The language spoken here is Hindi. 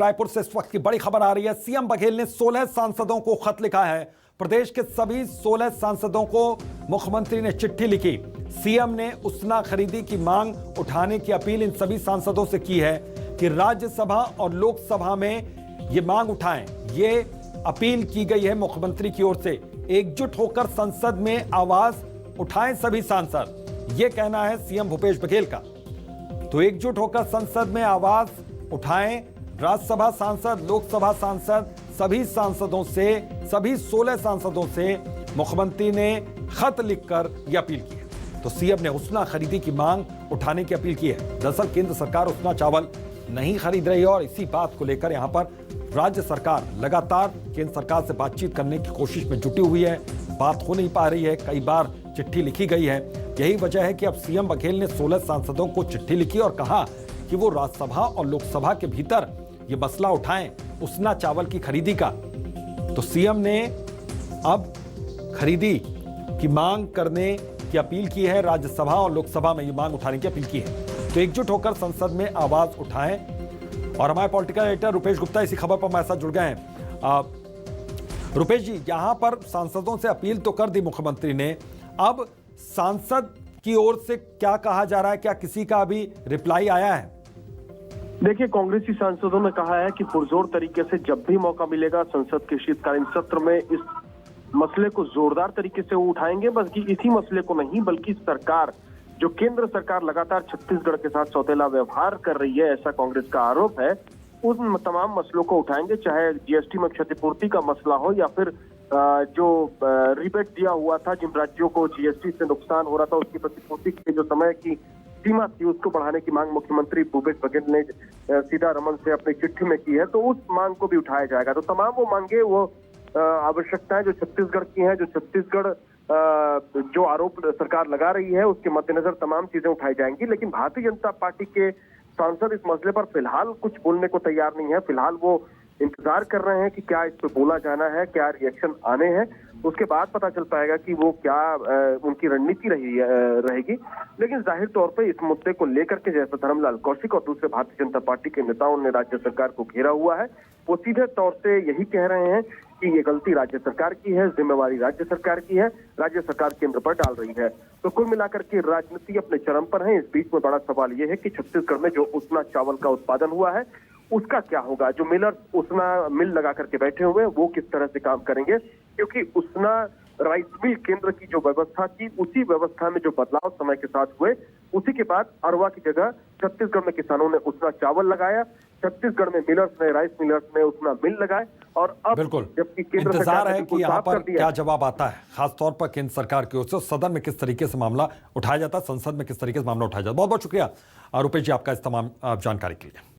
रायपुर से इस वक्त की बड़ी खबर आ रही है। सीएम बघेल ने 16 सांसदों को खत लिखा है। प्रदेश के सभी 16 सांसदों को मुख्यमंत्री ने चिट्ठी लिखी। सीएम ने उसना खरीदी की मांग उठाने की अपील इन सभी सांसदों से की है कि राज्यसभा और लोकसभा में ये मांग उठाएं। ये अपील की गई है मुख्यमंत्री की ओर से। एकजुट होकर संसद में आवाज उठाएं सभी सांसद, ये कहना है सीएम भूपेश बघेल का। तो एकजुट होकर संसद में आवाज उठाएं। राज्यसभा सांसद, लोकसभा सांसद, सभी सांसदों से, सभी 16 सांसदों से मुख्यमंत्री ने खत लिखकर यह अपील की है। तो सीएम ने उसना खरीदी की मांग उठाने की अपील की है। दरअसल केंद्र सरकार उसना चावल नहीं खरीद रही है और इसी बात को लेकर यहां पर राज्य सरकार लगातार केंद्र सरकार से बातचीत करने की कोशिश में जुटी हुई है। बात हो नहीं पा रही है, कई बार चिट्ठी लिखी गई है। यही वजह है कि अब सीएम बघेल ने 16 सांसदों को चिट्ठी लिखी और कहा कि वो राज्यसभा और लोकसभा के भीतर ये मसला उठाएं उसना चावल की खरीदी का। तो सीएम ने अब खरीदी की मांग करने की अपील की है। राज्यसभा और लोकसभा में ये मांग उठाने की अपील की है। तो एकजुट होकर संसद में आवाज उठाएं। और हमारे पॉलिटिकल एडिटर रुपेश गुप्ता इसी खबर पर हमारे साथ जुड़ गए हैं। रुपेश जी, यहां पर सांसदों से अपील तो कर दी मुख्यमंत्री ने, अब सांसद की ओर से क्या कहा जा रहा है? क्या किसी का अभी रिप्लाई आया है? देखिए, कांग्रेसी सांसदों ने कहा है कि पुरजोर तरीके से जब भी मौका मिलेगा संसद के शीतकालीन सत्र में इस मसले को जोरदार तरीके से उठाएंगे। बल्कि इसी मसले को नहीं, बल्कि सरकार, जो केंद्र सरकार लगातार छत्तीसगढ़ के साथ सौतेला व्यवहार कर रही है, ऐसा कांग्रेस का आरोप है, उन तमाम मसलों को उठाएंगे। चाहे जीएसटी में क्षतिपूर्ति का मसला हो या फिर जो रिबेट दिया हुआ था जिन राज्यों को जीएसटी से नुकसान हो रहा था, उसकी प्रतिपूर्ति की जो समय की सीमा थी उसको बढ़ाने की मांग मुख्यमंत्री भूपेश बघेल ने सीतारमण से अपनी चिट्ठी में की है। तो उस मांग को भी उठाया जाएगा। तो तमाम वो मांगे, वो आवश्यकताएं जो छत्तीसगढ़ की हैं, जो छत्तीसगढ़ जो आरोप सरकार लगा रही है उसके मद्देनजर तमाम चीजें उठाई जाएंगी। लेकिन भारतीय जनता पार्टी के सांसद इस मसले पर फिलहाल कुछ बोलने को तैयार नहीं है। फिलहाल वो इंतजार कर रहे हैं कि क्या इस पर बोला जाना है, क्या रिएक्शन आने हैं। उसके बाद पता चल पाएगा कि वो क्या उनकी रणनीति रहेगी। लेकिन जाहिर तौर पे इस मुद्दे को लेकर के जैसे धर्मलाल कौशिक और दूसरे भारतीय जनता पार्टी के नेताओं ने राज्य सरकार को घेरा हुआ है, वो सीधे तौर से यही कह रहे हैं कि ये गलती राज्य सरकार की है, जिम्मेवारी राज्य सरकार की है, राज्य सरकार केंद्र पर डाल रही है। तो कुल मिलाकर के राजनीति अपने चरम पर है। इस बीच में बड़ा सवाल ये है कि छत्तीसगढ़ में जो उसना चावल का उत्पादन हुआ है उसका क्या होगा। जो मिलर उसना मिल लगा करके बैठे हुए हैं वो किस तरह से काम करेंगे, क्योंकि उसना राइस मिल केंद्र की जो व्यवस्था थी उसी व्यवस्था में जो बदलाव समय के साथ हुए, उसी के बाद अरवा की जगह छत्तीसगढ़ में किसानों ने उसना चावल लगाया, छत्तीसगढ़ में मिलर्स ने, राइस मिलर्स ने उसना मिल लगाए। और अब बिल्कुल जबकि केंद्र इंतजार है कि यहाँ पर क्या जवाब आता है, खासतौर पर केंद्र सरकार की ओर से। सदन में किस तरीके से मामला उठाया जाता है, संसद में किस तरीके से मामला उठाया जाता है। बहुत बहुत शुक्रिया रुपेश जी आपका इस तमाम जानकारी के लिए।